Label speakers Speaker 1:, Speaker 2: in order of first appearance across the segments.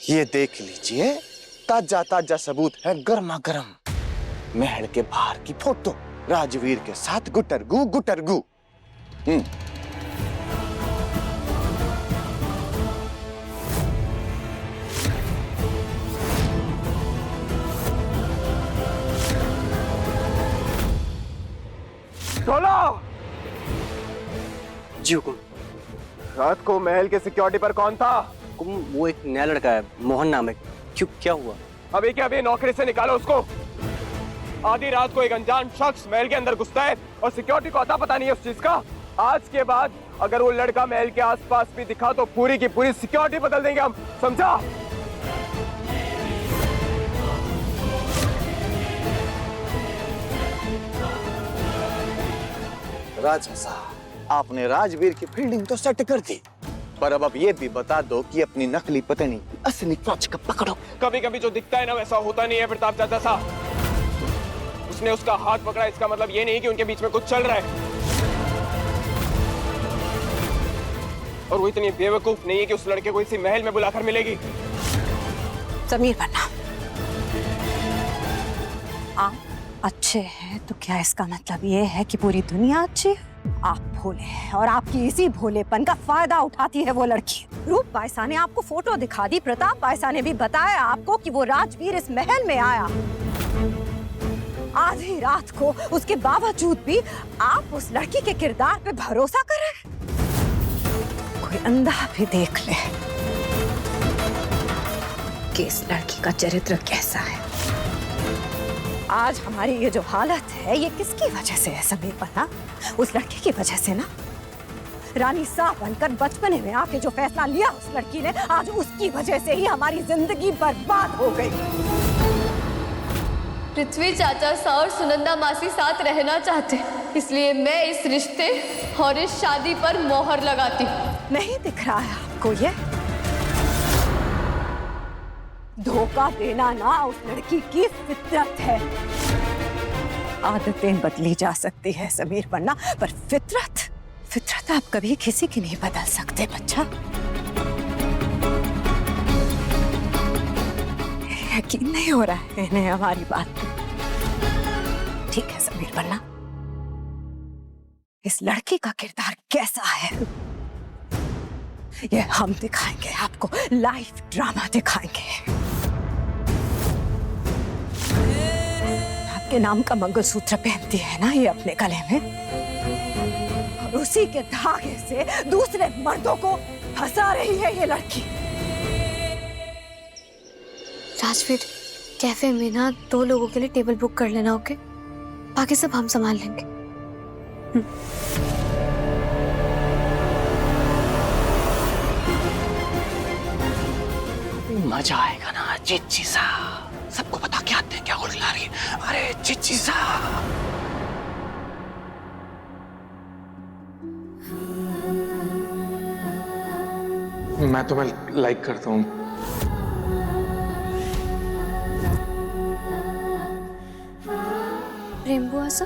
Speaker 1: ये देख लीजिए, ताजा ताजा सबूत है, गर्मा गर्म। महल के बाहर की फोटो, राजवीर के साथ गुटरगू गुटरगू।
Speaker 2: बोलो
Speaker 3: जी हुकुम।
Speaker 2: रात को महल के सिक्योरिटी पर कौन था?
Speaker 3: वो एक नया लड़का है, मोहन नाम है। क्यों, क्या हुआ?
Speaker 2: अभी के अभी नौकरी से निकालो उसको। आधी रात को एक अनजान शख्स महल के अंदर घुसता है और सिक्योरिटी को अता पता नहीं है उस चीज का। आज के बाद अगर वो लड़का महल के आसपास भी दिखा तो पूरी की पूरी सिक्योरिटी बदल देंगे हम, समझा?
Speaker 1: राजा साहब, आपने राजवीर की फील्डिंग तो सेट कर दी, पर अब ये भी बता दो कि अपनी नकली पत्नी असली कोच कब पकड़ो।
Speaker 2: कभी कभी जो दिखता है ना वैसा होता नहीं है प्रताप चाचा साहब। उसने उसका हाथ पकड़ा, इसका मतलब ये नहीं कि उनके बीच में कुछ चल रहा है। और वो इतनी बेवकूफ नहीं है कि उस लड़के को इसी महल में बुलाकर मिलेगी।
Speaker 4: समीर बन्ना, आप अच्छे हैं तो क्या इसका मतलब ये है कि पूरी दुनिया अच्छी है? आप भोले हैं और आपकी इसी भोलेपन का फायदा उठाती है वो लड़की। रूप बाईसा ने आपको फोटो दिखा दी, प्रताप बाईसा ने भी बताया आपको कि वो राजवीर इस महल में आया। आधी रात को उसके बावजूद भी आप उस लड़की के किरदार पे भरोसा कर रहे हैं। कोई अंधा भी देख ले कि इस लड़की का चरित्र कैसा है। आज हमारी ये जो हालत है ये किसकी वजह से है समीर बन्ना? उस लड़की की वजह से ना। रानी साहब बनकर बचपने में आके जो फैसला लिया उस लड़की ने, आज उसकी वजह से ही हमारी जिंदगी बर्बाद हो गई।
Speaker 5: पृथ्वी चाचा सा और सुनंदा मासी साथ रहना चाहते, इसलिए मैं इस रिश्ते और इस शादी पर मोहर लगाती हूँ।
Speaker 4: नहीं दिख रहा है आपको ये? धोखा देना ना उस लड़की की फितरत है। आदतें बदली जा सकती है समीर बन्ना, पर फितरत आप कभी किसी की नहीं बदल सकते बच्चा। यकीन नहीं हो रहा है इन्हें हमारी बात पे। ठीक है समीर बन्ना, इस लड़की का किरदार कैसा है ये हम दिखाएंगे आपको, लाइव ड्रामा दिखाएंगे। आपके नाम का मंगलसूत्र पहनती है ना ये अपने गले में, और उसी के धागे से दूसरे मर्दों को फंसा रही है ये लड़की।
Speaker 5: राजवीर, कैफे में ना 2 लोगों के लिए टेबल बुक कर लेना, ओके? बाकी सब हम संभाल लेंगे।
Speaker 3: मजा आएगा ना चिच्ची सा। सबको बता के आते हैं क्या उड़ला रही है। अरे चिच्ची सा।
Speaker 6: मैं तुम्हें लाइक करता हूँ।
Speaker 5: प्रेम बुआ सा,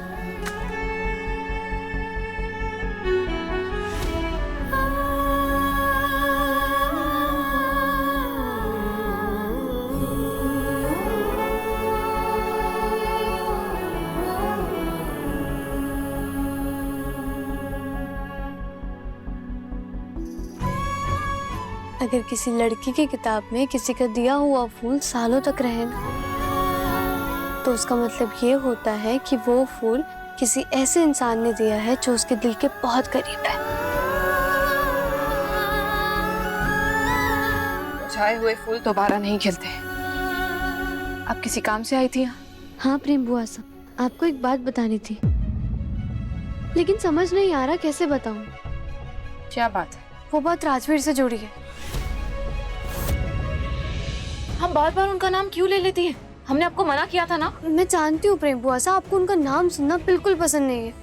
Speaker 5: अगर किसी लड़की की किताब में किसी का दिया हुआ फूल सालों तक रहे ना, तो उसका मतलब ये होता है कि वो फूल किसी ऐसे इंसान ने दिया है जो उसके दिल के बहुत करीब है।
Speaker 7: मुरझाए हुए फूल दोबारा नहीं खिलते। आप किसी काम से आई थी यहाँ?
Speaker 5: हाँ प्रेम बुआ सा, आपको एक बात बतानी थी, लेकिन समझ नहीं आ रहा कैसे बताऊं।
Speaker 7: क्या बात है?
Speaker 5: वो बात राजवीर से जुड़ी है।
Speaker 7: हम बार बार उनका नाम क्यों ले लेती है? हमने आपको मना किया था ना।
Speaker 5: मैं जानती हूँ प्रेम बुआ सा, आपको उनका नाम सुनना बिल्कुल पसंद नहीं है,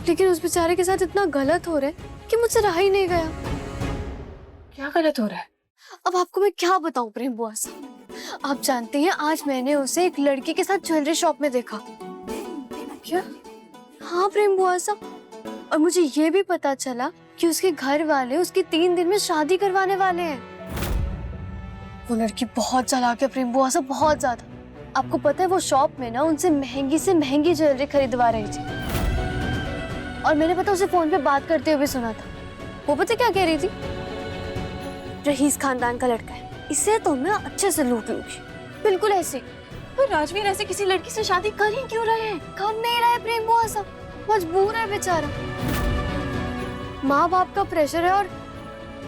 Speaker 5: लेकिन उस बेचारे के साथ इतना गलत हो रहा है कि मुझसे रहा ही नहीं गया।
Speaker 7: क्या गलत हो रहा है?
Speaker 5: अब आपको मैं क्या बताऊं प्रेम बुआ सा, आप जानते हैं आज मैंने उसे एक लड़की के साथ ज्वेलरी शॉप में देखा।
Speaker 7: क्या?
Speaker 5: हाँ प्रेम बुआ सा, और मुझे ये भी पता चला कि उसके घर वाले उसकी 3 दिन में शादी करवाने वाले हैं। वो लड़की बहुत चालाक है प्रेम बुआ साहब, बहुत ज्यादा। आपको पता है वो शॉप में ना उनसे महंगी से महंगी ज्वेलरी खरीदवा रही थी, और मैंने पता उसे फोन पे बात करते हुए सुना था। वो पता क्या कह रही थी? रहीस खानदान का लड़का है, इसे तो मैं अच्छे से लूट लूंगी, बिल्कुल ऐसे।
Speaker 7: पर राजवीर ऐसे किसी लड़की से शादी कर ही क्यों रहे हैं?
Speaker 5: कर नहीं रहा है प्रेम बुआ साहब, मजबूर है बेचारा। माँ बाप का प्रेशर है और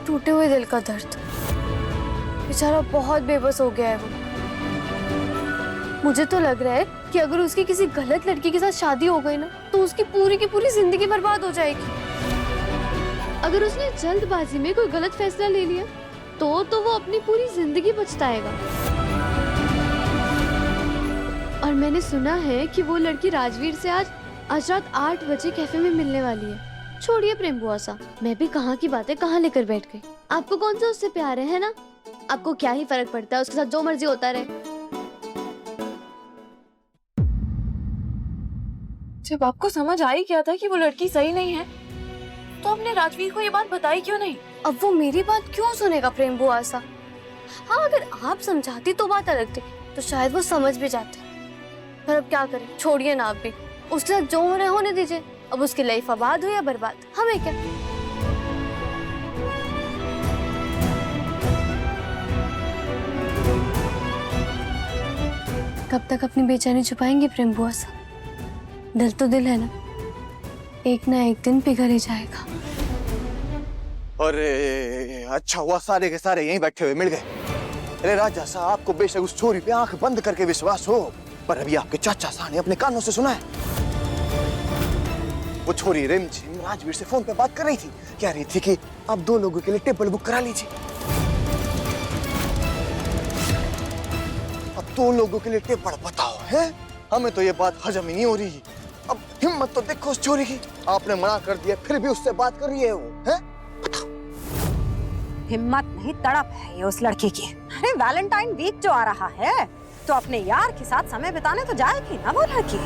Speaker 5: टूटे हुए दिल का दर्द। बेचारा बहुत बेबस हो गया है वो। मुझे तो लग रहा है कि अगर उसकी किसी गलत लड़की के साथ शादी हो गई ना तो उसकी पूरी की पूरी जिंदगी बर्बाद हो जाएगी। अगर उसने जल्दबाजी में कोई गलत फैसला ले लिया तो वो अपनी पूरी जिंदगी पछताएगा। और मैंने सुना है कि वो लड़की राजवीर से आज रात 8 बजे कैफे में मिलने वाली है। छोड़िए प्रेम बुआ साहब, मैं भी कहाँ की बातें कहाँ लेकर बैठ गई। आपको कौन सा उससे प्यार है ना? आपको क्या ही फर्क पड़ता है, उसके साथ जो मर्जी होता रहे।
Speaker 7: जब आपको समझ आ ही गया था कि वो लड़की सही नहीं है, तो आपने राजवीर को ये बात बताई क्यों नहीं?
Speaker 5: अब वो मेरी बात क्यों सुनेगा प्रेम बुआ साहब? हाँ, अगर आप समझाती तो बात अलग थी, तो शायद वो समझ भी जाते। पर अब क्या करें, छोड़िए ना, आप भी उसके साथ जो हो रहे होने दीजिए। अब उसकी लाइफ आबाद हो या बर्बाद, हमें क्या। कब तक अपनी बेचैनी छुपाएंगे प्रेम बुआ साहब? दिल तो दिल है ना, एक ना एक दिन पिघल ही जाएगा।
Speaker 1: अरे अच्छा हुआ सारे के सारे यहीं बैठे हुए मिल गए। अरे राजा साहब, आपको बेशक उस छोरी पे आंख बंद करके विश्वास हो, पर अभी आपके चाचा साहब ने अपने कानों से सुना है। वो छोरी रिमझिम राजवीर से फोन पे बात कर रही थी, कह रही थी कि आप 2 लोगों के लिए टेबल बुक करा लीजिए। अब 2 लोगों के लिए टेबल बताओ, है? हमें तो ये बात हजम ही नहीं हो रही। अब हिम्मत तो देखो उस छोरी की, आपने मना कर दिया फिर भी उससे बात कर रही है वो, है?
Speaker 4: हिम्मत नहीं, तड़प है ये उस लड़की की। अरे वैलेंटाइन वीक जो आ रहा है तो अपने यार के साथ समय बिताने तो जाएगी ना वो लड़की।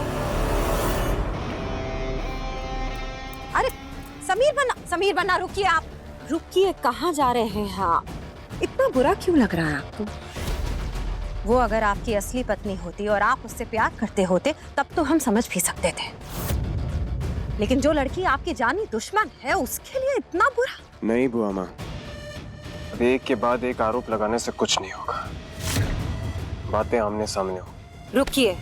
Speaker 4: अरे समीर बना रुकिए आप, रुकिए, कहाँ जा रहे हैं आप? इतना बुरा क्यों लग रहा है आपको? वो अगर आपकी असली पत्नी होती और आप उससे प्यार करते होते तब तो हम समझ भी सकते थे, लेकिन जो लड़की आपकी जानी दुश्मन है उसके लिए इतना बुरा?
Speaker 2: नहीं बुआ माँ, अब एक के बाद एक आरोप लगाने से कुछ नहीं होगा। बातें आमने सामने हो।
Speaker 4: रुकिए,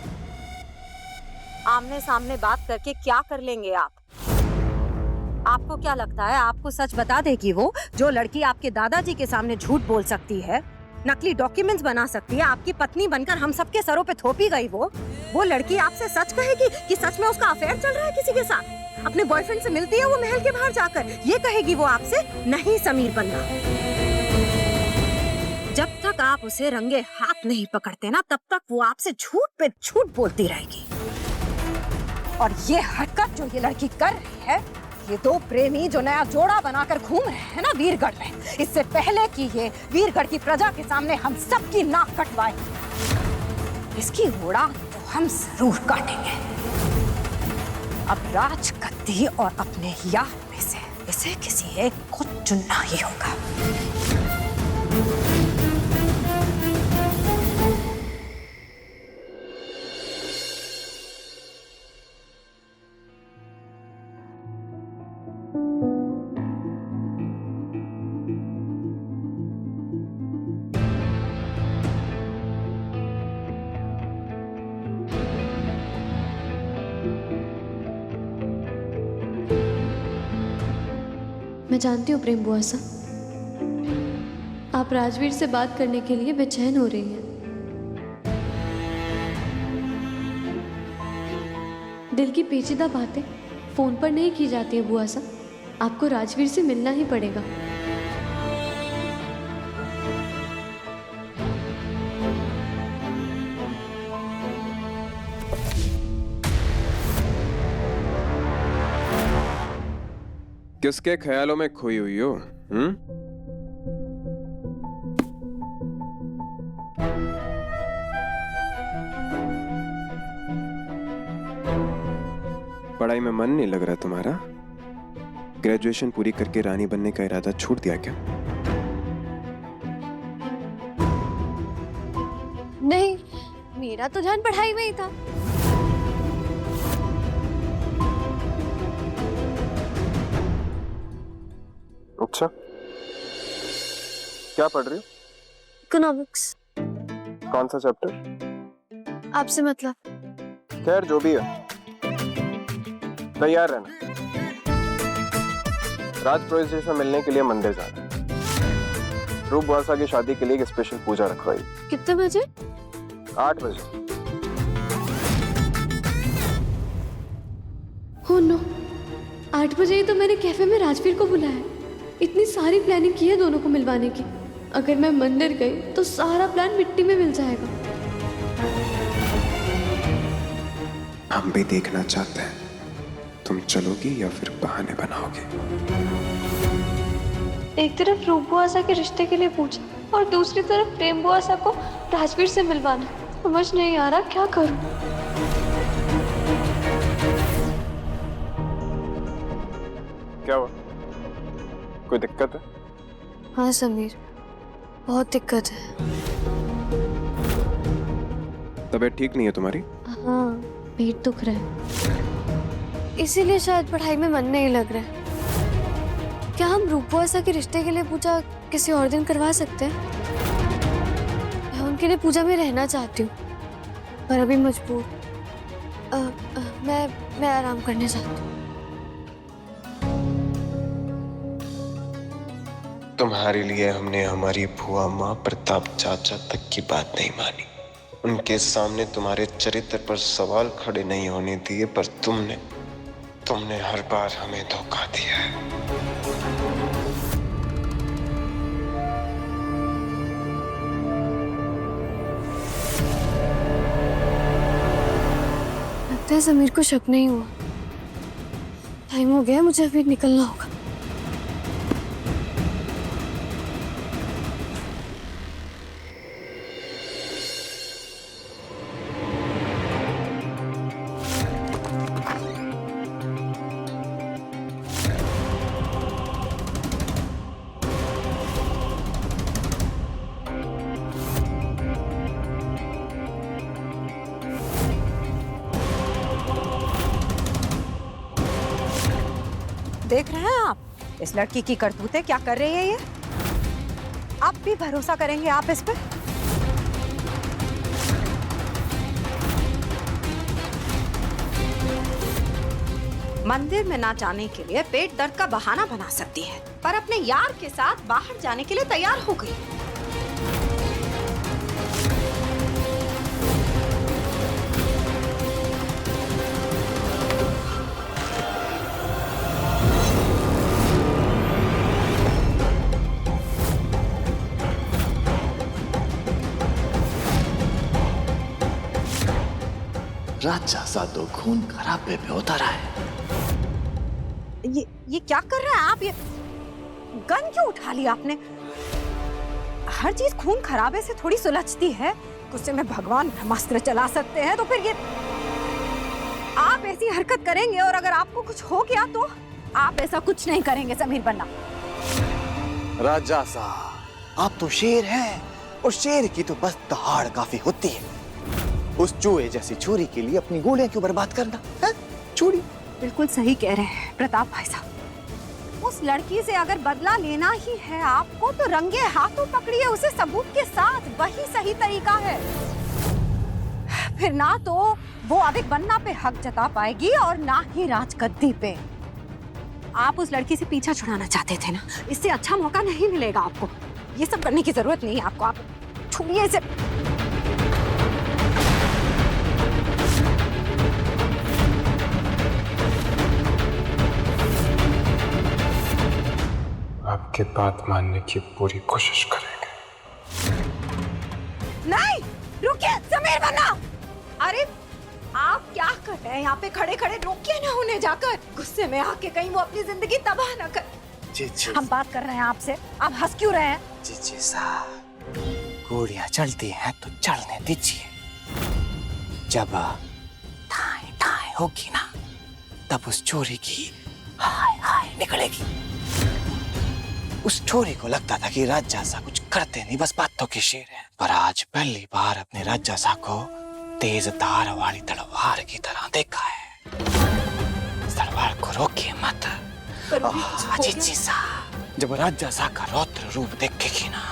Speaker 4: आमने सामने बात करके क्या कर लेंगे आप? आपको क्या लगता है आपको सच बता देगी वो? जो लड़की आपके दादाजी के सामने झूठ बोल सकती है, नकली डॉक्यूमेंट्स बना सकती है, आपकी पत्नी बनकर हम सबके सरों पे थोपी गई, वो लड़की आपसे सच कहेगी कि सच में उसका अफेयर चल रहा है किसी के साथ? अपने बॉयफ्रेंड से मिलती है वो महल के बाहर जाकर, ये कहेगी वो आपसे? नहीं समीर बन्ना, जब तक आप उसे रंगे हाथ नहीं पकड़ते ना तब तक वो आपसे झूठ पे झूठ बोलती रहेगी। और ये हरकत जो ये लड़की कर रही है, ये 2 प्रेमी जो नया जोड़ा बनाकर घूम रहे हैं ना वीरगढ़ में, इससे पहले कि ये वीरगढ़ की प्रजा के सामने हम सबकी नाक कटवाए, इसकी उड़ान तो हम जरूर काटेंगे। अब राजगद्दी और अपने यार में से इसे किसी एक को चुनना ही होगा।
Speaker 5: मैं जानती हूँ प्रेम बुआ साहब, आप राजवीर से बात करने के लिए बेचैन हो रही हैं। दिल की पेचीदा बातें फोन पर नहीं की जाती है बुआ साहब, आपको राजवीर से मिलना ही पड़ेगा।
Speaker 2: किसके ख्यालों में खोई हुई हो? पढ़ाई में मन नहीं लग रहा तुम्हारा? ग्रेजुएशन पूरी करके रानी बनने का इरादा छोड़ दिया क्या?
Speaker 5: मेरा तो ध्यान पढ़ाई में ही था।
Speaker 2: अच्छा, क्या पढ़ रही हो?
Speaker 5: इकोनॉमिक्स।
Speaker 2: कौन सा चैप्टर?
Speaker 5: आपसे मतलब?
Speaker 2: खैर जो भी है, तैयार रहना। राज पुरोहित जी से मिलने के लिए मंदिर जाना। रूप बुआसा की शादी के लिए एक स्पेशल पूजा रखवाई।
Speaker 5: कितने बजे?
Speaker 2: 8 बजे।
Speaker 5: हो नो, 8 बजे ही तो मैंने कैफे में राजवीर को बुलाया है। इतनी सारी प्लानिंग की है दोनों को मिलवाने की। अगर मैं मंदिर गई तो सारा प्लान मिट्टी में मिल जाएगा।
Speaker 6: हम भी देखना चाहते हैं तुम चलोगी या फिर बहाने बनाओगे।
Speaker 5: एक तरफ रूप बुआसा के रिश्ते के लिए पूछा और दूसरी तरफ प्रेम बुआसा को राजवीर से मिलवाना। समझ नहीं आ रहा क्या करूं।
Speaker 2: क्या हुआ? कोई दिक्कत है?
Speaker 5: हाँ समीर, बहुत दिक्कत है।
Speaker 2: तबीयत ठीक नहीं है तुम्हारी?
Speaker 5: हाँ, पेट दुख रहा है, इसीलिए शायद पढ़ाई में मन नहीं लग रहा है। क्या हम रूप बुआसा के रिश्ते के लिए पूजा किसी और दिन करवा सकते हैं? मैं उनके लिए पूजा में रहना चाहती हूँ, पर अभी मजबूर। मैं आराम करने चाहती हूँ।
Speaker 8: तुम्हारे लिए हमने हमारी बुआ माँ प्रताप चाचा तक की बात नहीं मानी। उनके सामने तुम्हारे चरित्र पर सवाल खड़े नहीं होने दिए, पर तुमने हर बार हमें धोखा दिया है।
Speaker 5: लगता है समीर को शक नहीं हुआ। टाइम हो गया, मुझे अभी निकलना होगा।
Speaker 4: देख रहे हैं आप इस लड़की की करतूतें क्या कर रही है ये? आप भी भरोसा करेंगे आप इस पे? मंदिर में ना जाने के लिए पेट दर्द का बहाना बना सकती है, पर अपने यार के साथ बाहर जाने के लिए तैयार हो गई।
Speaker 3: राजा सा तो खून खराबे पे होता रहा है।
Speaker 4: ये क्या कर रहे हैं आप? ये गन क्यों उठा लिया आपने? हर चीज खून खराबे से थोड़ी सुलझती है। गुस्से में भगवान ब्रह्मास्त्र चला सकते हैं, तो फिर ये आप ऐसी हरकत करेंगे और अगर आपको कुछ हो गया तो आप ऐसा कुछ नहीं करेंगे समीर बन्ना।
Speaker 1: राजा साहब, आप तो शेर हैं और शेर की तो बस दहाड़ काफी होती है। उस चूहे जैसी छुरी के लिए अपनी गोलियां क्यों बर्बाद करना है? छुरी
Speaker 4: बिल्कुल सही कह रहे हैं प्रताप भाई साहब। उस लड़की से अगर बदला लेना ही है आपको तो रंगे हाथों पकड़िए उसे सबूत के साथ, वही सही तरीका है। फिर ना तो वो अविक बन्ना पे हक जता पाएगी और ना ही राजगद्दी पे। आप उस लड़की से पीछा छुड़ाना चाहते थे ना, इससे अच्छा मौका नहीं मिलेगा आपको। ये सब करने की जरूरत नहीं है आपको, आप छुड़िए इसे।
Speaker 6: आपके बात मानने की पूरी कोशिश करेंगे।
Speaker 4: नहीं, रुकिए समीर बन्ना। अरे आप क्या कर रहे हैं यहाँ पे खड़े खड़े? रोकिए ना उन्हें जाकर। गुस्से में आके कहीं वो अपनी जिंदगी तबाह ना कर।
Speaker 1: जी
Speaker 4: हम बात कर रहे हैं आपसे, आप हंस क्यों रहे हैं?
Speaker 1: जी साहब, गोलियां चलती हैं तो चलने दीजिए। जब ठाई ठाई होगी ना, तब उस चोरी की हाय हाय निकलेगी। उस चोरी को लगता था कि राजा सा कुछ करते नहीं, बस बातों के शेर हैं, पर आज पहली बार अपने राजा सा को
Speaker 3: तेज धार वाली तलवार की तरह देखा है। इस तलवार को रोकिए मत। चिच्ची सा, जब राजा सा का रौद्र रूप देखेगी ना,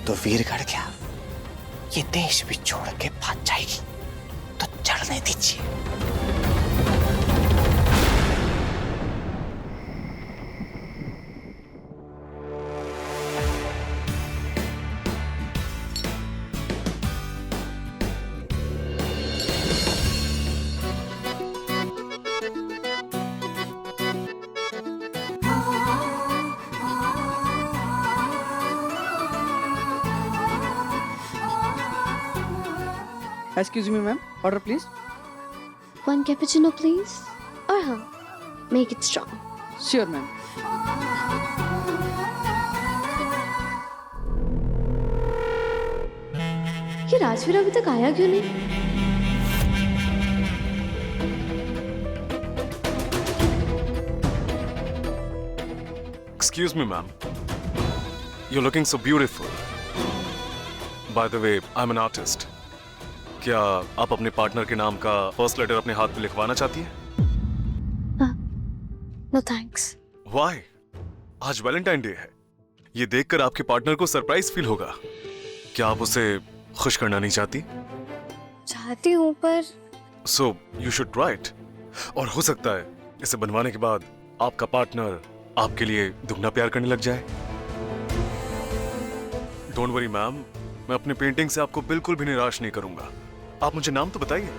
Speaker 3: तो वीरगढ़ क्या, ये देश भी छोड़ के भाग जाएगी। तो चढ़ने दीजिए।
Speaker 9: Excuse me, ma'am. Order, please.
Speaker 5: 1 cappuccino, please. और हाँ, make it strong.
Speaker 9: Sure, ma'am.
Speaker 5: ये राजवीर अभी तक आया क्यों नहीं?
Speaker 10: Excuse me, ma'am. You're looking so beautiful. By the way, I'm an artist. क्या आप अपने पार्टनर के नाम का फर्स्ट लेटर अपने हाथ पे लिखवाना चाहती है?
Speaker 5: No thanks.
Speaker 10: Why? आज वैलेंटाइन डे है। ये देखकर आपके पार्टनर को सरप्राइज फील होगा। क्या आप उसे खुश करना नहीं चाहती?
Speaker 5: चाहती हूँ पर
Speaker 10: So you should try it. और हो सकता है इसे बनवाने के बाद आपका पार्टनर आपके लिए दुगना प्यार करने लग जाए। Don't worry मैम, मैं अपने पेंटिंग से आपको बिल्कुल भी निराश नहीं करूंगा। आप मुझे नाम तो बताइए।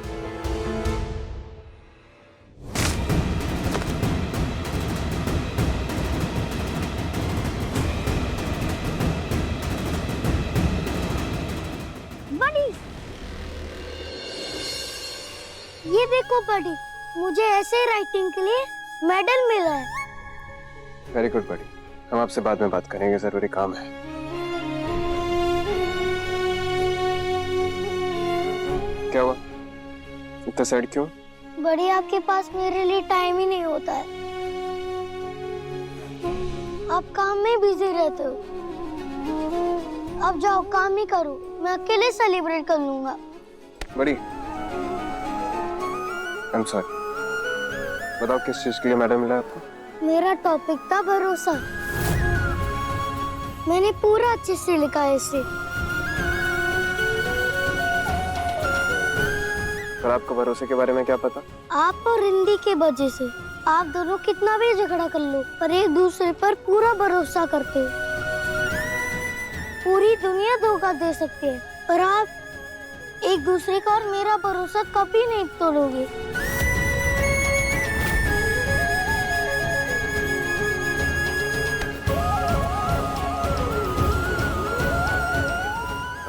Speaker 11: बड़ी, ये देखो बड़ी, मुझे ऐसे राइटिंग के लिए मेडल मिला है।
Speaker 6: वेरी गुड बड़ी, हम आपसे बाद में बात करेंगे, जरूरी काम है। क्या हुआ, इतना सैड क्यों?
Speaker 11: बड़ी, आपके पास मेरे लिए टाइम ही नहीं होता है। आप काम में बिजी रहते हो। अब जाओ काम ही करो, मैं अकेले सेलिब्रेट कर लूंगा।
Speaker 6: बड़ी, आई एम सॉरी। बताओ किस चीज के लिए मेडल मिला आपको?
Speaker 11: मेरा टॉपिक था भरोसा। मैंने पूरा अच्छे से लिखा है इसे।
Speaker 6: पर आपको भरोसे के बारे में क्या पता?
Speaker 11: आप और हिंदी के वजह से आप दोनों कितना भी झगड़ा कर लो, पर एक दूसरे पर पूरा भरोसा करते हो। पूरी दुनिया धोखा दे सकती है, पर आप एक दूसरे का और मेरा भरोसा कभी नहीं तोड़ोगे।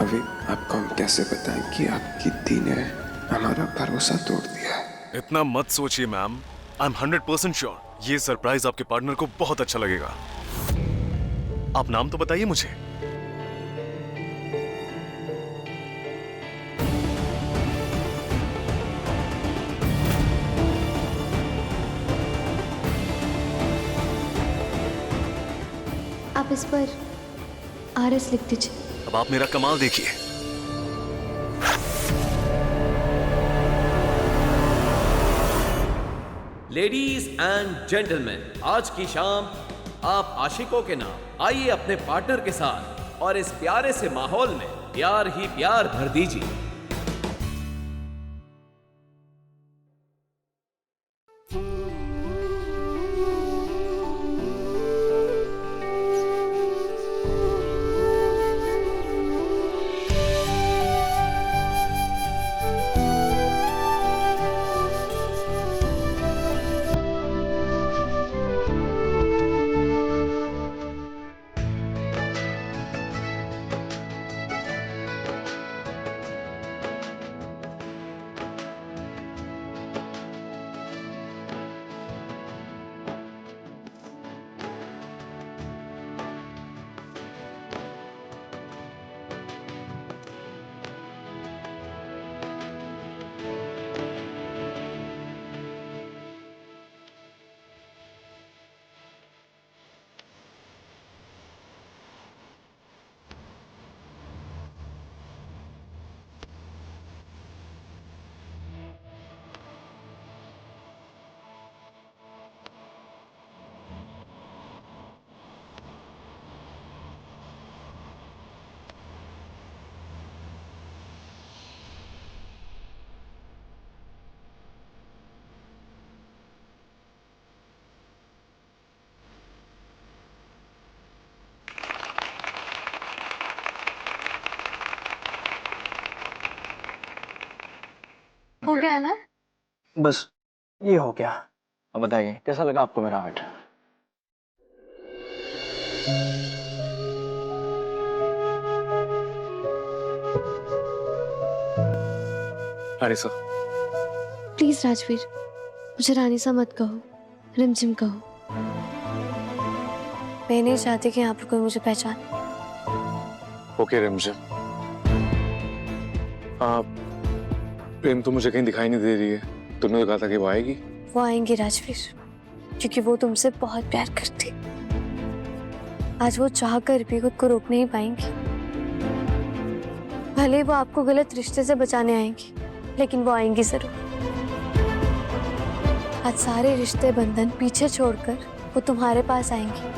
Speaker 6: अभी आपको हम कैसे बताएं कि आपकी दी ने हमारा भरोसा तोड़ दिया है?
Speaker 10: इतना मत सोचिए मैम, आई एम 100% श्योर ये सरप्राइज आपके पार्टनर को बहुत अच्छा लगेगा। आप नाम तो बताइए मुझे।
Speaker 5: आप इस पर RS लिख दीजिए।
Speaker 10: अब आप मेरा कमाल देखिए।
Speaker 12: लेडीज एंड जेंटलमैन, आज की शाम आप आशिकों के नाम आइए अपने पार्टनर के साथ और इस प्यारे से माहौल में प्यार ही प्यार भर दीजिए।
Speaker 5: गया ना?
Speaker 1: बस ये हो गया। अब बताइए कैसा लगा आपको मेरा आर्ट?
Speaker 10: अरे सर,
Speaker 5: प्लीज राजवीर, मुझे रानी सा मत कहो, रिमझिम कहो। मैं नहीं चाहती कि यहाँ पर कोई मुझे पहचाने।
Speaker 10: ओके रिमझिम। आप प्रेम तो मुझे कहीं दिखाई नहीं दे रही है। तुमने तो कहा था कि वो आएगी।
Speaker 5: वो आएंगी राजवीर, क्योंकि वो तुमसे बहुत प्यार करती। आज वो चाह कर भी खुद को रोक नहीं पाएंगी। भले वो आपको गलत रिश्ते से बचाने आएंगी, लेकिन वो आएंगी जरूर। आज सारे रिश्ते बंधन पीछे छोड़कर वो तुम्हारे पास आएंगी।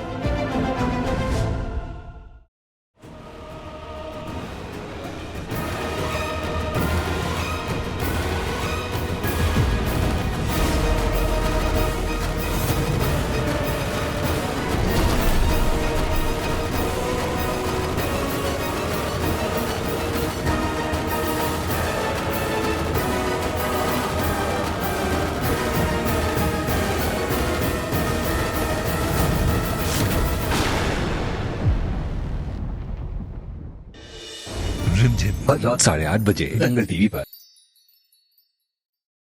Speaker 13: रिमझिम, रात 8:30 बजे दंगल टीवी पर।